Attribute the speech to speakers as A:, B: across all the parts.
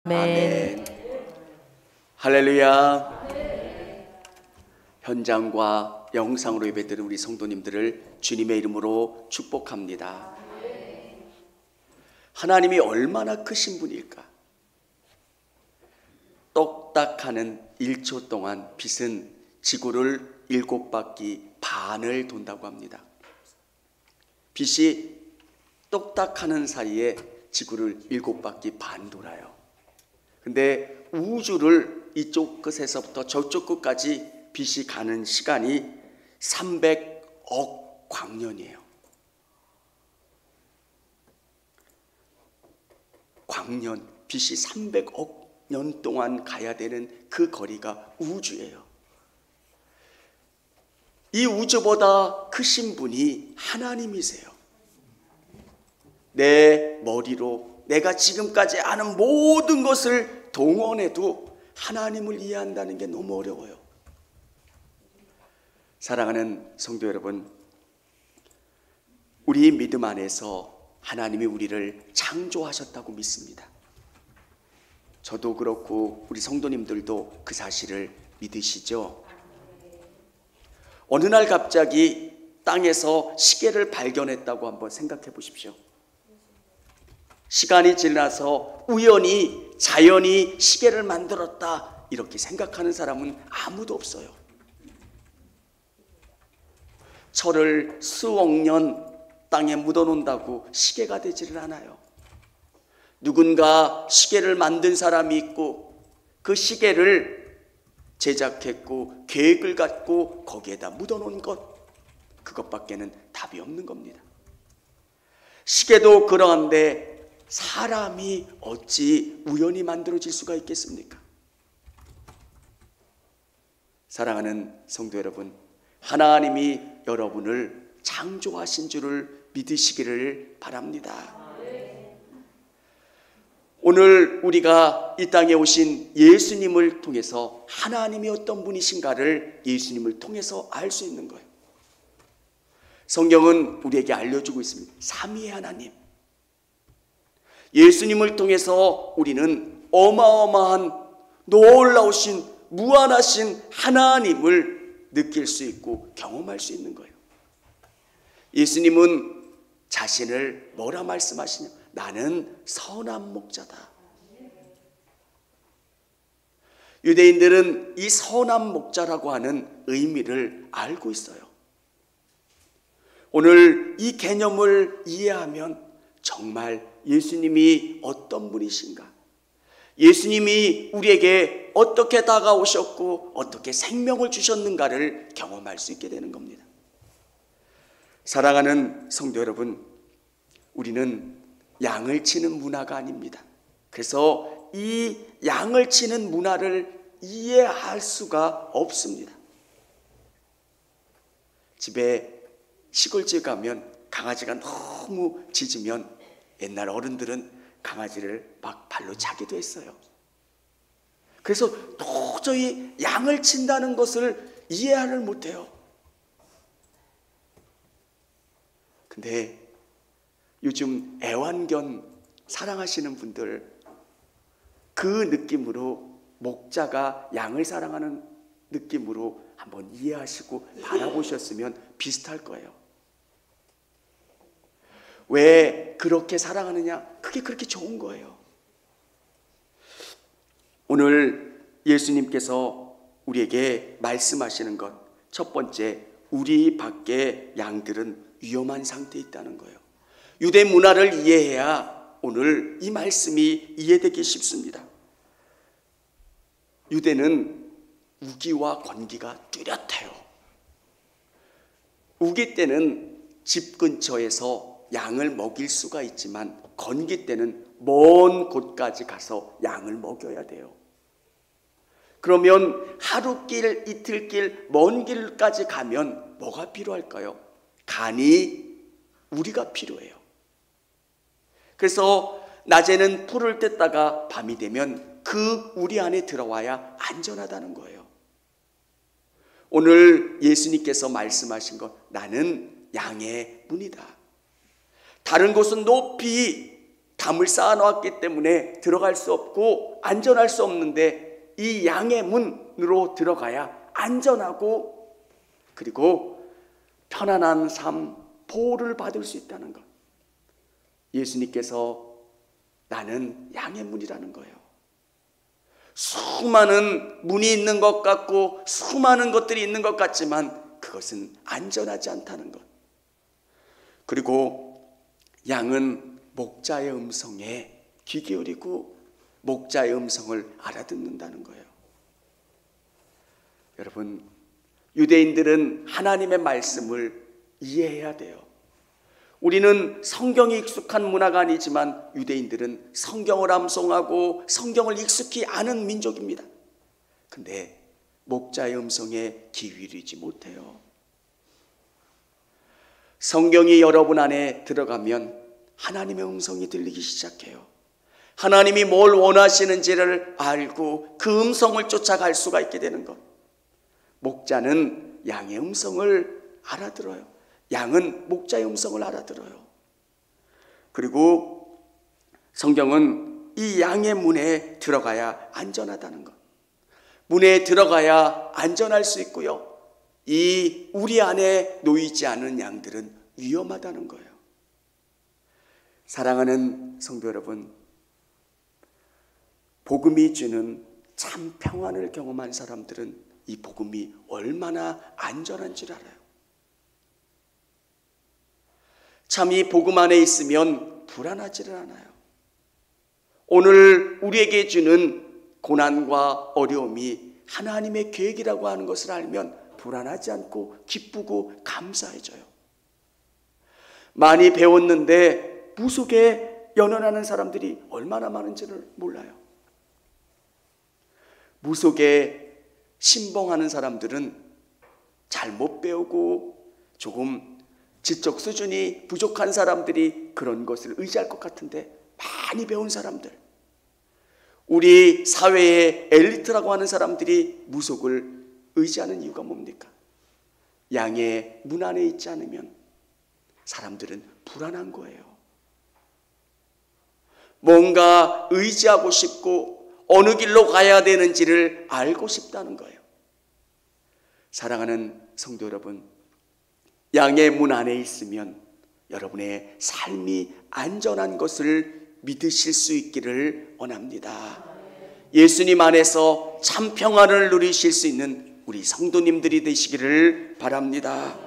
A: 아멘.
B: 할렐루야. 현장과 영상으로 예배드리는 우리 성도님들을 주님의 이름으로 축복합니다. 하나님이 얼마나 크신 분일까? 똑딱하는 1초 동안 빛은 지구를 7바퀴 반을 돈다고 합니다. 빛이 똑딱하는 사이에 지구를 7바퀴 반 돌아요. 근데 우주를 이쪽 끝에서부터 저쪽 끝까지 빛이 가는 시간이 300억 광년이에요. 광년, 빛이 300억 년 동안 가야 되는 그 거리가 우주예요. 이 우주보다 크신 분이 하나님이세요. 내 머리로 내가 지금까지 아는 모든 것을 동원해도 하나님을 이해한다는 게 너무 어려워요. 사랑하는 성도 여러분, 우리 믿음 안에서 하나님이 우리를 창조하셨다고 믿습니다. 저도 그렇고 우리 성도님들도 그 사실을 믿으시죠? 어느 날 갑자기 땅에서 시계를 발견했다고 한번 생각해 보십시오. 시간이 지나서 우연히 자연이 시계를 만들었다 이렇게 생각하는 사람은 아무도 없어요. 철을 수억 년 땅에 묻어놓는다고 시계가 되지를 않아요. 누군가 시계를 만든 사람이 있고 그 시계를 제작했고 계획을 갖고 거기에다 묻어놓은 것, 그것밖에는 답이 없는 겁니다. 시계도 그러한데 사람이 어찌 우연히 만들어질 수가 있겠습니까? 사랑하는 성도 여러분, 하나님이 여러분을 창조하신 줄을 믿으시기를 바랍니다. 오늘 우리가 이 땅에 오신 예수님을 통해서 하나님이 어떤 분이신가를 예수님을 통해서 알 수 있는 거예요. 성경은 우리에게 알려주고 있습니다. 삼위의 하나님. 예수님을 통해서 우리는 어마어마한 놀라우신 무한하신 하나님을 느낄 수 있고 경험할 수 있는 거예요. 예수님은 자신을 뭐라 말씀하시냐? 나는 선한 목자다. 유대인들은 이 선한 목자라고 하는 의미를 알고 있어요. 오늘 이 개념을 이해하면 정말 예수님이 어떤 분이신가? 예수님이 우리에게 어떻게 다가오셨고 어떻게 생명을 주셨는가를 경험할 수 있게 되는 겁니다. 사랑하는 성도 여러분, 우리는 양을 치는 문화가 아닙니다. 그래서 이 양을 치는 문화를 이해할 수가 없습니다. 집에 시골집 가면 강아지가 너무 짖으면 옛날 어른들은 강아지를 막 발로 차기도 했어요. 그래서 도저히 양을 친다는 것을 이해를 못해요. 근데 요즘 애완견 사랑하시는 분들 그 느낌으로 목자가 양을 사랑하는 느낌으로 한번 이해하시고 바라보셨으면 비슷할 거예요. 왜 그렇게 사랑하느냐? 그게 그렇게 좋은 거예요. 오늘 예수님께서 우리에게 말씀하시는 것, 첫 번째, 우리 밖에 양들은 위험한 상태에 있다는 거예요. 유대 문화를 이해해야 오늘 이 말씀이 이해되기 쉽습니다. 유대는 우기와 건기가 뚜렷해요. 우기 때는 집 근처에서 양을 먹일 수가 있지만 건기 때는 먼 곳까지 가서 양을 먹여야 돼요. 그러면 하루길, 이틀길, 먼 길까지 가면 뭐가 필요할까요? 간이 우리가 필요해요. 그래서 낮에는 풀을 뜯다가 밤이 되면 그 우리 안에 들어와야 안전하다는 거예요. 오늘 예수님께서 말씀하신 것, 나는 양의 문이다. 다른 곳은 높이 담을 쌓아놓았기 때문에 들어갈 수 없고 안전할 수 없는데 이 양의 문으로 들어가야 안전하고 그리고 편안한 삶, 보호를 받을 수 있다는 것. 예수님께서 나는 양의 문이라는 거예요. 수많은 문이 있는 것 같고 수많은 것들이 있는 것 같지만 그것은 안전하지 않다는 것. 그리고 양은 목자의 음성에 귀 기울이고 목자의 음성을 알아듣는다는 거예요. 여러분, 유대인들은 하나님의 말씀을 이해해야 돼요. 우리는 성경이 익숙한 문화가 아니지만 유대인들은 성경을 암송하고 성경을 익숙히 아는 민족입니다. 근데 목자의 음성에 귀 기울이지 못해요. 성경이 여러분 안에 들어가면 하나님의 음성이 들리기 시작해요. 하나님이 뭘 원하시는지를 알고 그 음성을 쫓아갈 수가 있게 되는 것. 목자는 양의 음성을 알아들어요. 양은 목자의 음성을 알아들어요. 그리고 성경은 이 양의 문에 들어가야 안전하다는 것. 문에 들어가야 안전할 수 있고요. 이 우리 안에 놓이지 않은 양들은 위험하다는 거예요. 사랑하는 성도 여러분, 복음이 주는 참 평안을 경험한 사람들은 이 복음이 얼마나 안전한 줄 알아요. 참 이 복음 안에 있으면 불안하지를 않아요. 오늘 우리에게 주는 고난과 어려움이 하나님의 계획이라고 하는 것을 알면 불안하지 않고 기쁘고 감사해져요. 많이 배웠는데 무속에 연연하는 사람들이 얼마나 많은지를 몰라요. 무속에 신봉하는 사람들은 잘못 배우고 조금 지적 수준이 부족한 사람들이 그런 것을 의지할 것 같은데 많이 배운 사람들, 우리 사회의 엘리트라고 하는 사람들이 무속을 의지하는 이유가 뭡니까? 양의 문 안에 있지 않으면 사람들은 불안한 거예요. 뭔가 의지하고 싶고 어느 길로 가야 되는지를 알고 싶다는 거예요. 사랑하는 성도 여러분, 양의 문 안에 있으면 여러분의 삶이 안전한 것을 믿으실 수 있기를 원합니다. 예수님 안에서 참 평안을 누리실 수 있는 우리 성도님들이 되시기를 바랍니다.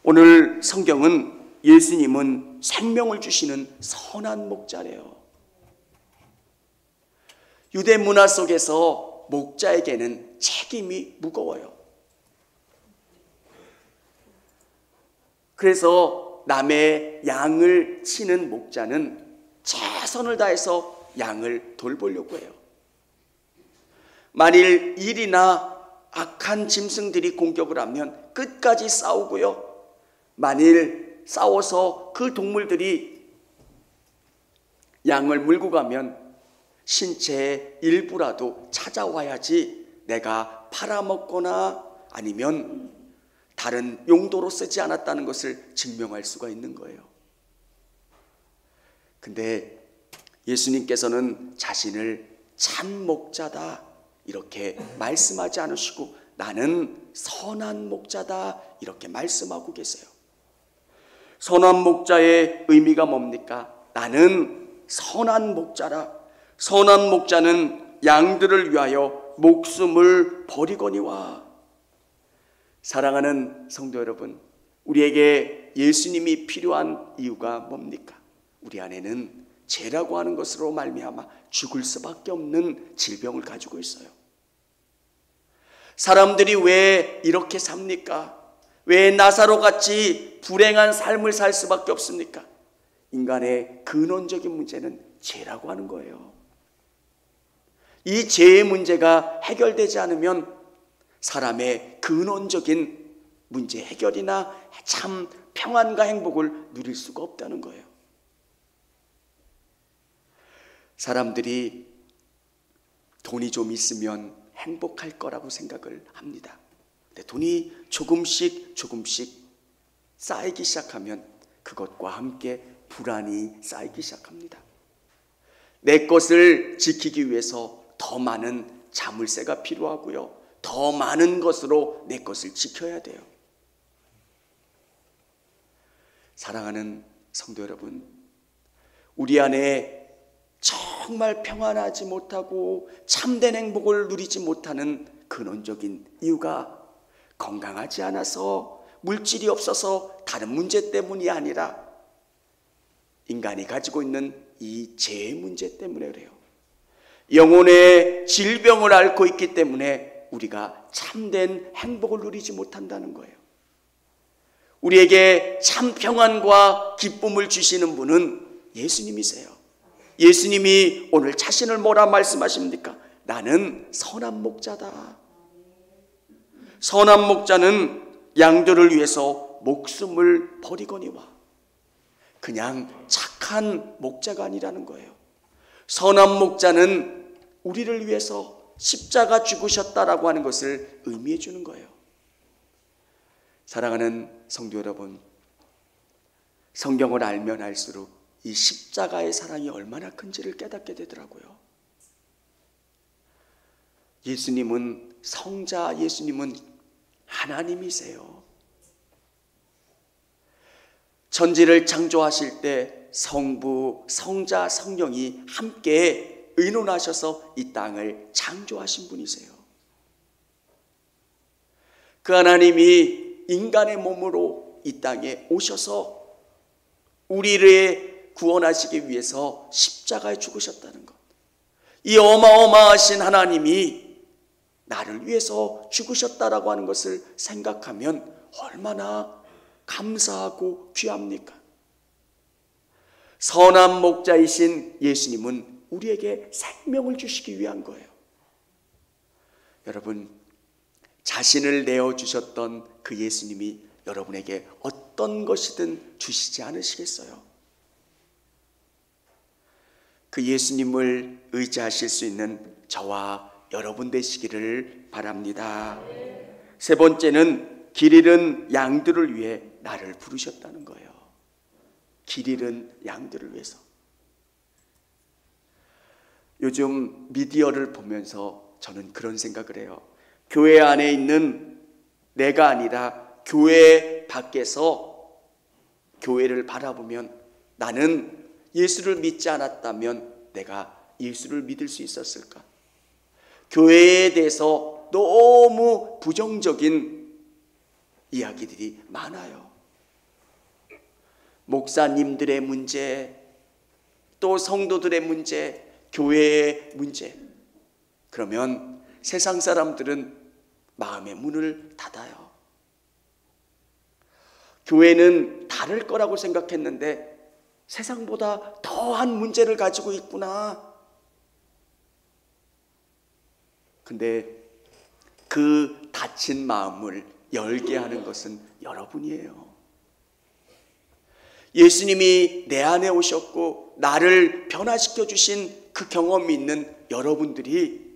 B: 오늘 성경은 예수님은 생명을 주시는 선한 목자래요. 유대 문화 속에서 목자에게는 책임이 무거워요. 그래서 남의 양을 치는 목자는 최선을 다해서 양을 돌보려고 해요. 만일 일이나 악한 짐승들이 공격을 하면 끝까지 싸우고요. 만일 싸워서 그 동물들이 양을 물고 가면 신체의 일부라도 찾아와야지 내가 팔아먹거나 아니면 다른 용도로 쓰지 않았다는 것을 증명할 수가 있는 거예요. 근데 예수님께서는 자신을 참 목자다 이렇게 말씀하지 않으시고 나는 선한 목자다 이렇게 말씀하고 계세요. 선한 목자의 의미가 뭡니까? 나는 선한 목자라. 선한 목자는 양들을 위하여 목숨을 버리거니와. 사랑하는 성도 여러분, 우리에게 예수님이 필요한 이유가 뭡니까? 우리 안에는 죄라고 하는 것으로 말미암아 죽을 수밖에 없는 질병을 가지고 있어요. 사람들이 왜 이렇게 삽니까? 왜 나사로 같이 불행한 삶을 살 수밖에 없습니까? 인간의 근원적인 문제는 죄라고 하는 거예요. 이 죄의 문제가 해결되지 않으면 사람의 근원적인 문제 해결이나 참 평안과 행복을 누릴 수가 없다는 거예요. 사람들이 돈이 좀 있으면 행복할 거라고 생각을 합니다. 근데 돈이 조금씩 쌓이기 시작하면 그것과 함께 불안이 쌓이기 시작합니다. 내 것을 지키기 위해서 더 많은 자물쇠가 필요하고요. 더 많은 것으로 내 것을 지켜야 돼요. 사랑하는 성도 여러분, 우리 안에 정말 평안하지 못하고 참된 행복을 누리지 못하는 근원적인 이유가 건강하지 않아서, 물질이 없어서 다른 문제 때문이 아니라 인간이 가지고 있는 이 죄의 문제 때문에 그래요. 영혼의 질병을 앓고 있기 때문에 우리가 참된 행복을 누리지 못한다는 거예요. 우리에게 참 평안과 기쁨을 주시는 분은 예수님이세요. 예수님이 오늘 자신을 뭐라 말씀하십니까? 나는 선한 목자다. 선한 목자는 양들을 위해서 목숨을 버리거니와. 그냥 착한 목자가 아니라는 거예요. 선한 목자는 우리를 위해서 십자가 죽으셨다라고 하는 것을 의미해 주는 거예요. 사랑하는 성도 여러분, 성경을 알면 알수록 이 십자가의 사랑이 얼마나 큰지를 깨닫게 되더라고요. 예수님은 성자, 예수님은 하나님이세요. 천지를 창조하실 때 성부, 성자, 성령이 함께 의논하셔서 이 땅을 창조하신 분이세요. 그 하나님이 인간의 몸으로 이 땅에 오셔서 우리를 구원하시기 위해서 십자가에 죽으셨다는 것. 이 어마어마하신 하나님이 나를 위해서 죽으셨다라고 하는 것을 생각하면 얼마나 감사하고 귀합니까? 선한 목자이신 예수님은 우리에게 생명을 주시기 위한 거예요. 여러분, 자신을 내어주셨던 그 예수님이 여러분에게 어떤 것이든 주시지 않으시겠어요? 그 예수님을 의지하실 수 있는 저와 여러분 되시기를 바랍니다. 세 번째는 길 잃은 양들을 위해 나를 부르셨다는 거예요. 길 잃은 양들을 위해서. 요즘 미디어를 보면서 저는 그런 생각을 해요. 교회 안에 있는 내가 아니라 교회 밖에서 교회를 바라보면 나는 예수를 믿지 않았다면 내가 예수를 믿을 수 있었을까? 교회에 대해서 너무 부정적인 이야기들이 많아요. 목사님들의 문제, 또 성도들의 문제, 교회의 문제. 그러면 세상 사람들은 마음의 문을 닫아요. 교회는 다를 거라고 생각했는데 세상보다 더한 문제를 가지고 있구나. 근데 그 닫힌 마음을 열게 하는 것은 여러분이에요. 예수님이 내 안에 오셨고 나를 변화시켜 주신 그 경험이 있는 여러분들이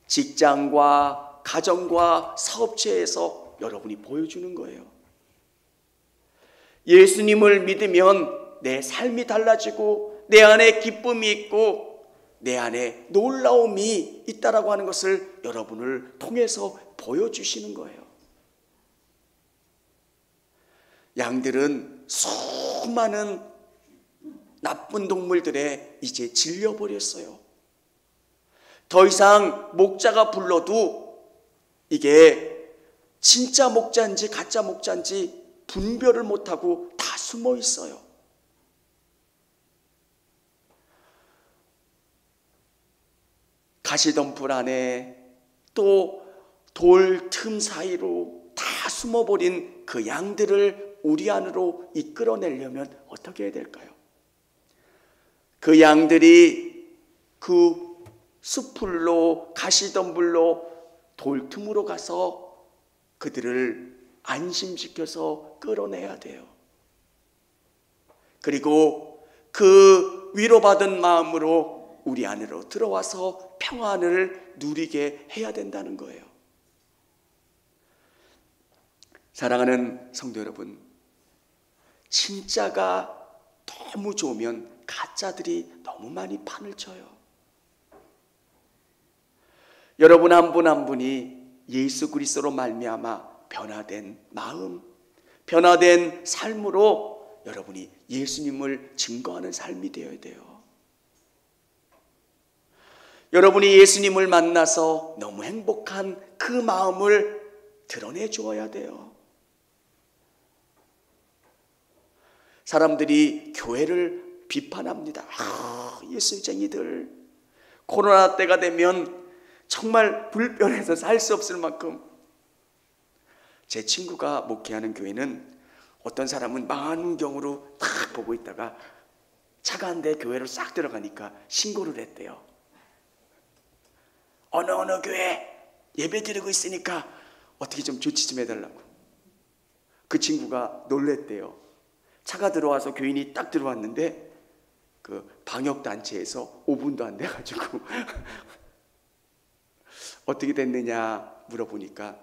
B: 직장과 가정과 사업체에서 여러분이 보여주는 거예요. 예수님을 믿으면 내 삶이 달라지고 내 안에 기쁨이 있고 내 안에 놀라움이 있다라고 하는 것을 여러분을 통해서 보여주시는 거예요. 양들은 수많은 나쁜 동물들에 이제 질려버렸어요. 더 이상 목자가 불러도 이게 진짜 목자인지 가짜 목자인지 분별을 못하고 다 숨어 있어요. 가시덤불 안에 또 돌 틈 사이로 다 숨어버린 그 양들을 우리 안으로 이끌어내려면 어떻게 해야 될까요? 그 양들이 그 숲풀로 가시덤불로 돌틈으로 가서 그들을 안심시켜서 끌어내야 돼요. 그리고 그 위로받은 마음으로 우리 안으로 들어와서 평안을 누리게 해야 된다는 거예요. 사랑하는 성도 여러분, 진짜가 너무 좋으면 가짜들이 너무 많이 판을 쳐요. 여러분 한 분 한 분이 예수 그리스도로 말미암아 변화된 마음, 변화된 삶으로 여러분이 예수님을 증거하는 삶이 되어야 돼요. 여러분이 예수님을 만나서 너무 행복한 그 마음을 드러내 주어야 돼요. 사람들이 교회를 비판합니다. 예수쟁이들. 코로나 때가 되면 정말 불편해서 살 수 없을 만큼. 제 친구가 목회하는 교회는 어떤 사람은 망원경으로 딱 보고 있다가 차가 한 대 교회로 싹 들어가니까 신고를 했대요. 어느 교회 예배 드리고 있으니까 어떻게 좀 조치 좀 해달라고. 그 친구가 놀랬대요. 차가 들어와서 교인이 딱 들어왔는데 그 방역단체에서 5분도 안 돼가지고 어떻게 됐느냐 물어보니까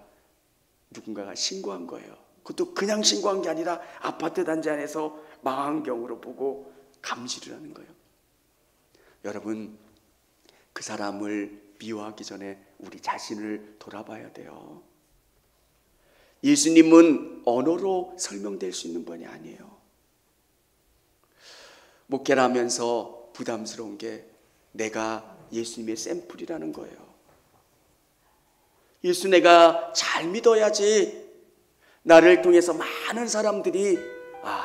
B: 누군가가 신고한 거예요. 그것도 그냥 신고한 게 아니라 아파트 단지 안에서 망원경으로 보고 감시를 하는 거예요. 여러분, 그 사람을 미워하기 전에 우리 자신을 돌아봐야 돼요. 예수님은 언어로 설명될 수 있는 분이 아니에요. 목회를 하면서 부담스러운 게 내가 예수님의 샘플이라는 거예요. 예수 내가 잘 믿어야지 나를 통해서 많은 사람들이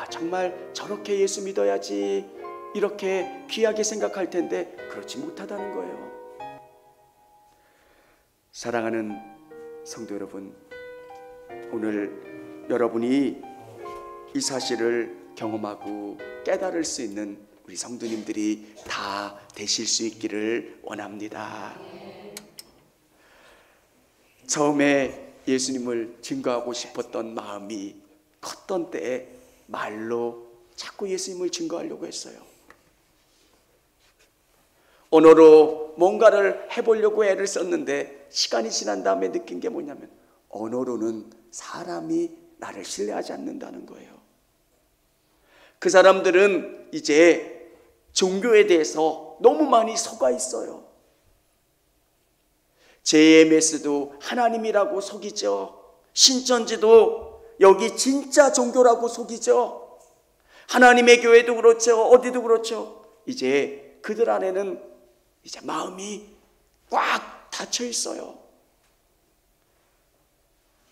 B: 정말 저렇게 예수 믿어야지 이렇게 귀하게 생각할 텐데 그렇지 못하다는 거예요. 사랑하는 성도 여러분, 오늘 여러분이 이 사실을 경험하고 깨달을 수 있는 우리 성도님들이 다 되실 수 있기를 원합니다. 처음에 예수님을 증거하고 싶었던 마음이 컸던 때에 말로 자꾸 예수님을 증거하려고 했어요. 언어로 뭔가를 해보려고 애를 썼는데 시간이 지난 다음에 느낀 게 뭐냐면 언어로는 사람이 나를 신뢰하지 않는다는 거예요. 그 사람들은 이제 종교에 대해서 너무 많이 속아 있어요. JMS도 하나님이라고 속이죠. 신천지도 여기 진짜 종교라고 속이죠. 하나님의 교회도 그렇죠. 어디도 그렇죠. 이제 그들 안에는 이제 마음이 꽉 닫혀 있어요.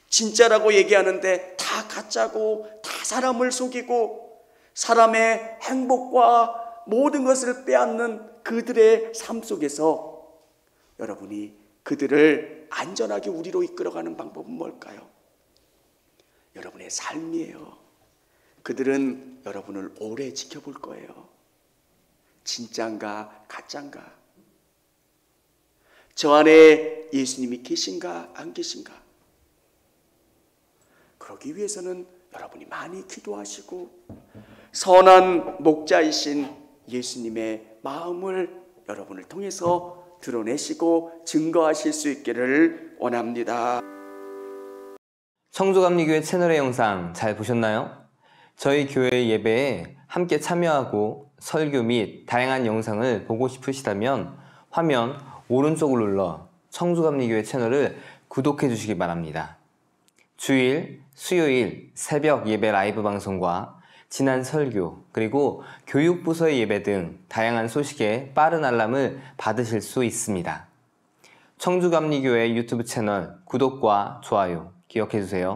B: 진짜라고 얘기하는데 다 가짜고 다 사람을 속이고 사람의 행복과 모든 것을 빼앗는 그들의 삶 속에서 여러분이 그들을 안전하게 우리로 이끌어가는 방법은 뭘까요? 여러분의 삶이에요. 그들은 여러분을 오래 지켜볼 거예요. 진짠가 가짠가? 저 안에 예수님이 계신가 안 계신가? 그러기 위해서는 여러분이 많이 기도하시고 선한 목자이신 예수님의 마음을 여러분을 통해서 드러내시고 증거하실 수 있기를 원합니다.
A: 청주감리교회 채널의 영상 잘 보셨나요? 저희 교회 예배에 함께 참여하고 설교 및 다양한 영상을 보고 싶으시다면 화면 오른쪽을 눌러 청주감리교회 채널을 구독해 주시기 바랍니다. 주일, 수요일 새벽 예배 라이브 방송과 지난 설교, 그리고 교육부서의 예배 등 다양한 소식에 빠른 알람을 받으실 수 있습니다. 청주감리교회 유튜브 채널 구독과 좋아요 기억해 주세요.